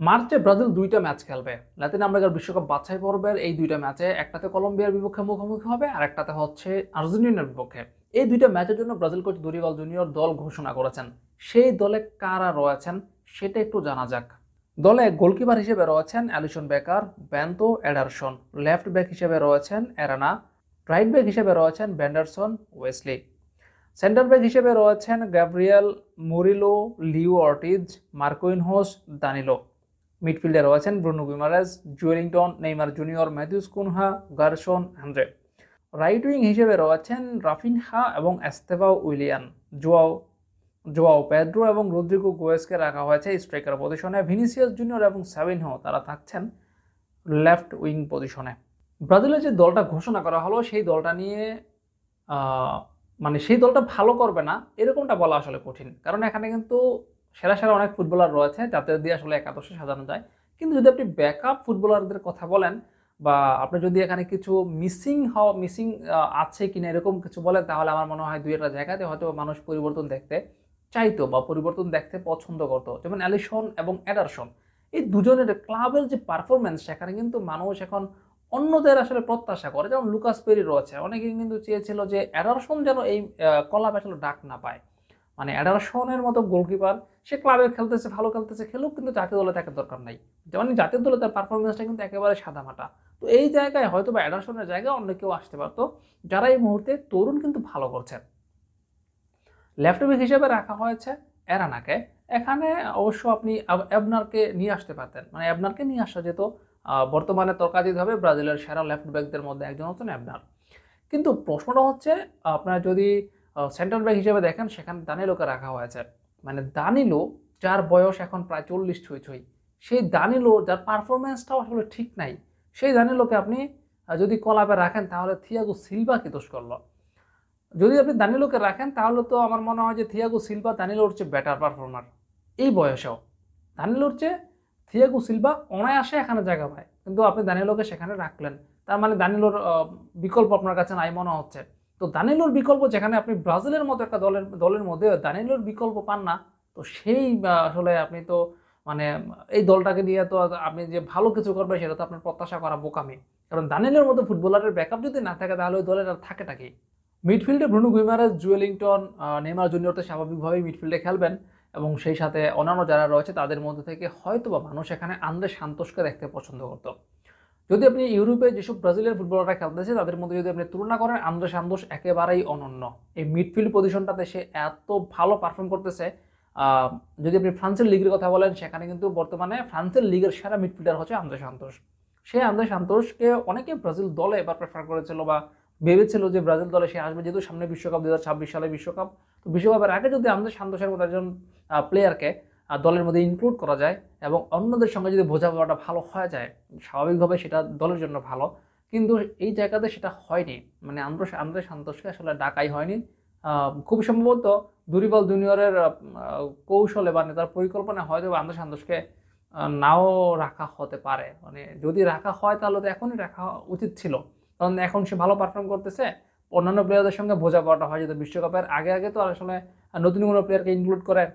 মার্চে ব্রাজিল দুইটা ম্যাচ খেলবে লাতিন আমেরিকার বিশ্বকাপ বাছাই পর্বের। এই দুইটা ম্যাচে একটাতে কলম্বিয়ার বিপক্ষে মুখোমুখি হবে আর একটাতে হচ্ছে আর্জেন্টিনার বিপক্ষে। এই দুইটা ম্যাচের জন্য ব্রাজিল কোচ দরিবাল জুনিয়র দল ঘোষণা করেছেন। সেই দলে কারা রয়েছেন সেটা একটু জানা যাক। দলে গোলকিপার হিসেবে রয়েছেন Alisson Becker, bento Ederson. Left back হিসেবে রয়েছেন এরানা। রাইট ব্যাক হিসেবে রয়েছেন বেন্ডারসন, ওয়েসলি। সেন্টার ব্যাক হিসেবে রয়েছেন Gabriel, Murilo, Leo Ortiz, Marquinhos, Danilo. মিডফিল্ডে রয়েছেন Bruno Guimaraes, Joelinton, Neymar Junior, Matheus Cunha, Gerson, Andrey. Right wing হিসেবে রয়েছেন রাফিনহা এবং Estevao Willian. Joao Joao Pedro এবং রদ্রিগো গোয়েসকে রাখা হয়েছে স্ট্রাইকার পজিশনে। ভিনিসিয়াস জুনিয়র এবং সাবিনহো তারা থাকছেন লেফট উইং পজিশনে। ব্রাজিলের যে দলটা ঘোষণা করা হলো সেই দলটা নিয়ে মানে সেই দলটা ভালো করবে না এরকমটা বলা আসলে কঠিন, কারণ এখানে কিন্তু সেরা সেরা অনেক ফুটবলার রয়েছে যাদের দিয়ে আসলে একাদশে সাজানো যায়। কিন্তু যদি আপনি ব্যাকআপ ফুটবলারদের কথা বলেন বা আপনি যদি এখানে কিছু মিসিং আছে কিনা এরকম কিছু বলেন, তাহলে আমার মনে হয় দুই একটা জায়গাতে হয়তো মানুষ পরিবর্তন দেখতে চাইতো বা পরিবর্তন দেখতে পছন্দ করতো। যেমন অ্যালিসন এবং এডারসন, এই দুজনের ক্লাবের যে পারফরমেন্স সেখানে কিন্তু মানুষ এখন অন্যদের আসলে প্রত্যাশা করে। যেমন লুকাস পেরি রয়েছে, অনেকে কিন্তু চেয়েছিল যে এডারসন যেন এই ক্লাবে আসলে ডাক না পায়। মানে এডারসনের মতো গোলকিপার সে ক্লাবে খেলতেছে, ভালো খেলতেছে, খেলুক, কিন্তু জাতীয় দলে তাকে দরকার নাই। যেমন জাতীয় দলে তার পারফরমেন্সটা কিন্তু একেবারে সাদামাটা। তো এই জায়গায় হয়তো বা এডারসনের জায়গায় অন্য কেউ আসতে পারতো যারা এই মুহূর্তে তরুণ কিন্তু ভালো করছে। লেফট ব্যাক হিসেবে রাখা হয়েছে এরানাকে। এখানে অবশ্য আপনি এবনারকে নিয়ে আসতে পারতেন, মানে এবনারকে নিয়ে আসা যেত। বর্তমানে তর্কাতীতভাবে ব্রাজিলের সেরা লেফট ব্যাকদের মধ্যে একজন হচ্ছেন এবনার। কিন্তু প্রশ্নটা হচ্ছে আপনারা যদি সেন্টার ব্যাক হিসেবে দেখেন সেখানে দানিলোকে রাখা হয়েছে। মানে দানিলো যার বয়স এখন প্রায় 40 ছুঁই ছুঁই, সেই দানিলো যার পারফরমেন্সটাও আসলে ঠিক নাই, সেই দানিলোকে আপনি যদি কলাপে রাখেন তাহলে থিয়াগো সিলভা কি দোষ করলো? যদি আপনি দানিলোকে রাখেন তাহলে তো আমার মনে হয় যে থিয়াগো সিলভা দানিলোর চেয়ে বেটার পারফর্মার এই বয়সেও। দানিলোর চেয়ে থিয়াগো সিলভা অনায়াসে এখানে জায়গা পায়, কিন্তু আপনি দানিলোকে সেখানে রাখলেন। তার মানে দানিলোর বিকল্প আপনার কাছে নাই মনে হচ্ছে। তো দানিলোর বিকল্প যেখানে আপনি ব্রাজিলের মতো একটা দলের মধ্যে দানিলোর বিকল্প পান না, তো সেই আসলে আপনি তো মানে এই দলটাকে দিয়ে তো আপনি যে ভালো কিছু করবে সেটা তো আপনার প্রত্যাশা করা বোকামি। কারণ দানিলের মতো ফুটবলারের ব্যাকআপ যদি না থাকে তাহলে ওই দলের আর থাকেটা কি? মিডফিল্ডে Bruno Guimaraes, Joelinton, Neymar Junior তো স্বাভাবিকভাবেই মিডফিল্ডে খেলবেন এবং সেই সাথে অন্যান্য যারা রয়েছে তাদের মধ্যে থেকে হয়তোবা মানুষ এখানে আন্দ্রে সান্তোসকে দেখতে পছন্দ করত। যদি আপনি ইউরোপে যেসব ব্রাজিলের ফুটবলাররা খেলতেছে তাদের মধ্যে যদি আপনি তুলনা করেন, আন্দ্রে সান্তোস একেবারেই অনন্য। এই মিডফিল্ড পজিশনটাতে সে এত ভালো পারফর্ম করতেছে। যদি আপনি ফ্রান্সের লিগের কথা বলেন সেখানে কিন্তু বর্তমানে ফ্রান্সের লিগের সেরা মিডফিল্ডার হচ্ছে আন্দ্রে সান্তোস। সেই আন্দ্রে সান্তোসকে অনেকে ব্রাজিল দলে এবার প্রেফার করেছিল বা ভেবেছিল যে ব্রাজিল দলে সে আসবে, যেহেতু সামনে বিশ্বকাপ 2026 সালে বিশ্বকাপ। তো বিশ্বকাপের আগে যদি আন্দ্রে সান্তোসের মতো একজন প্লেয়ারকে দলের মধ্যে ইনক্লুড করা যায় এবং অন্যদের সঙ্গে যদি বোঝাপড়াটা ভালো হয়ে যায়, স্বাভাবিকভাবে সেটা দলের জন্য ভালো। কিন্তু এই জায়গাতে সেটা হয়নি, মানে আন্দ্রে সান্তোসকে আসলে ডাকাই হয়নি। খুবই সম্ভবত দুরিবাল জুনিয়রের কৌশলে বা নেতার পরিকল্পনা হয়তো আন্দ্রে সান্তোসকে নাও রাখা হতে পারে। মানে যদি রাখা হয় তাহলে তো এখনই রাখা উচিত ছিল, কারণ এখন সে ভালো পারফর্ম করতেছে। অন্যান্য প্লেয়ারদের সঙ্গে বোঝাপড়াটা হয় যেত বিশ্বকাপের আগে আগে, তো আসলে নতুন কোনো প্লেয়ারকে ইনক্লুড করে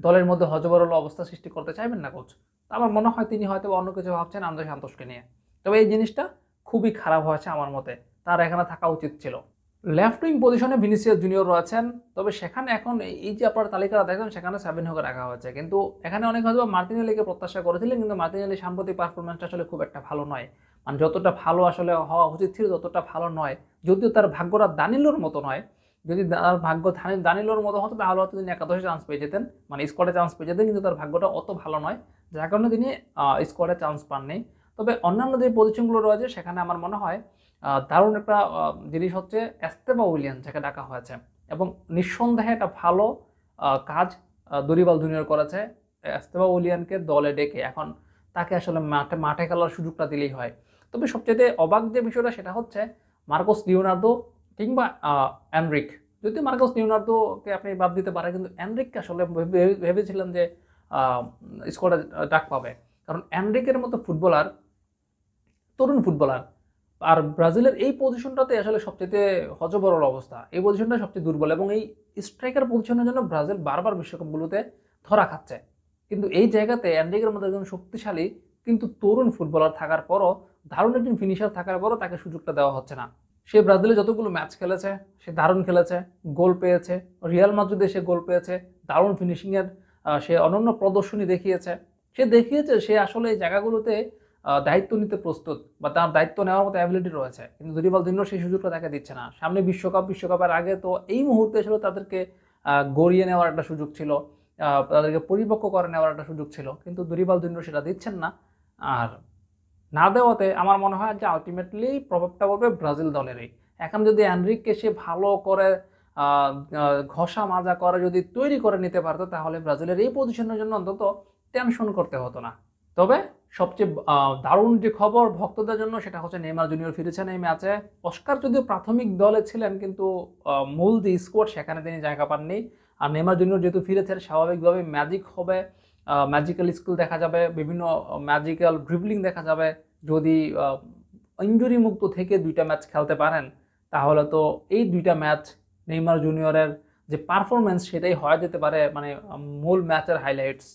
দলের মধ্যে হযবরল অবস্থা সৃষ্টি করতে চাইবেন না কোচ। তো আমার মনে হয় তিনি হয়তো অন্য কিছু ভাবছেন আন্দ্রে সান্তোসকে নিয়ে। তবে এই জিনিসটা খুবই খারাপ হয়েছে আমার মতে, তার এখানে থাকা উচিত ছিল। লেফট উইং পজিশনে ভিনিসিয়াস জুনিয়র রয়েছেন, তবে সেখানে এখন এই যে আপনার তালিকাটা দেখেন সেখানে সাবিনহোকে রাখা হয়েছে। কিন্তু এখানে অনেক হয়তো মার্তিনেলিকে প্রত্যাশা করেছিলেন, কিন্তু মার্তিনেলি সাম্প্রতিক পারফরমেন্সটা আসলে খুব একটা ভালো নয়। মানে যতটা ভালো আসলে হওয়া উচিত ছিল ততটা ভালো নয়। যদিও তার ভাগ্যটা দানিলোর মতো নয়, যদি তার ভাগ্য দানিলোর মতো হতো তাহলে হয়তো তিনি একাদশে চান্স পেয়ে যেতেন, মানে স্কোয়াডে চান্স পেয়ে যেতেন, কিন্তু তার ভাগ্যটা অত ভালো নয় যার কারণে তিনি স্কোয়াডে চান্স পাননি। তবে অন্যান্য যে পজিশনগুলো রয়েছে সেখানে আমার মনে হয় দারুণ একটা জিনিস হচ্ছে এস্তেভা উইলিয়ান যাকে ডাকা হয়েছে, এবং নিঃসন্দেহে একটা ভালো কাজ দরিবাল জুনিয়র করেছে এস্তেভা উইলিয়ানকে দলে ডেকে। এখন তাকে আসলে মাঠে মাঠে খেলার সুযোগটা দিলেই হয়। তবে সবচেয়ে অবাক যে বিষয়টা সেটা হচ্ছে মার্কোস লিওনার্দো কিংবা এনরিক। যদিও মার্কোস লিওনার্দোকে আপনি বাদ দিতে পারেন, কিন্তু এনরিককে আসলে ভেবেছিলাম যে স্কোয়াডে ডাক পাবে, কারণ এনরিকের মতো ফুটবলার, তরুণ ফুটবলার, আর ব্রাজিলের এই পজিশনটাতে আসলে সবচেয়ে হযবরল অবস্থা, এই পজিশনটা সবচেয়ে দুর্বল এবং এই স্ট্রাইকার পজিশনের জন্য ব্রাজিল বারবার বিশ্বকাপগুলোতে ধরা খাচ্ছে। কিন্তু এই জায়গাতে এনরিকের মধ্যে একজন শক্তিশালী কিন্তু তরুণ ফুটবলার থাকার পরও, দারুণ একজন ফিনিশার থাকার পরও তাকে সুযোগটা দেওয়া হচ্ছে না। সে ব্রাজিলে যতগুলো ম্যাচ খেলেছে সে দারুণ খেলেছে, গোল পেয়েছে, রিয়াল মাদ্রিদে সে গোল পেয়েছে, দারুণ ফিনিশিংয়ের সে অনন্য প্রদর্শনী দেখিয়েছে। সে দেখিয়েছে সে আসলে এই জায়গাগুলোতে দায়িত্ব নিতে প্রস্তুত বা তার দায়িত্ব নেওয়ার মতো অ্যাবিলিটি রয়েছে, কিন্তু দুরিবাল দিনও সেই সুযোগটা তাকে দিচ্ছে না। সামনে বিশ্বকাপের আগে তো এই মুহূর্তে আসলে তাদেরকে গড়িয়ে নেওয়ার একটা সুযোগ ছিল, তাদেরকে পরিপক্ক করে নেওয়ার একটা সুযোগ ছিল, কিন্তু দুরিবাল দিনও সেটা দিচ্ছেন না। আর না দেওয়াতে আমার মনে হয় যে আলটিমেটলি প্রভাবটা পড়বে ব্রাজিল দলেরই। এখন যদি এনরিককে সে ভালো করে ঘষা মাজা করে যদি তৈরি করে নিতে পারতো, তাহলে ব্রাজিলের এই পজিশনের জন্য অন্তত টেনশন করতে হতো না। তবে সবচেয়ে দারুণ যে খবর ভক্তদের জন্য সেটা হচ্ছে নেইমার জুনিয়র ফিরেছেন এই ম্যাচে। অস্কার যদিও প্রাথমিক দলে ছিলেন, কিন্তু মূল যে স্কোয়াড সেখানে তিনি জায়গা পাননি। আর নেইমার জুনিয়র যেহেতু ফিরেছেন, স্বাভাবিকভাবে ম্যাজিক হবে, ম্যাজিক্যাল স্কিল দেখা যাবে, বিভিন্ন ম্যাজিক্যাল ড্রিবলিং দেখা যাবে। যদি ইনজুরি মুক্ত থেকে দুইটা ম্যাচ খেলতে পারেন, তাহলে তো এই দুইটা ম্যাচ নেইমার জুনিয়রের যে পারফরমেন্স সেটাই হয়ে যেতে পারে মানে মূল ম্যাচের হাইলাইটস।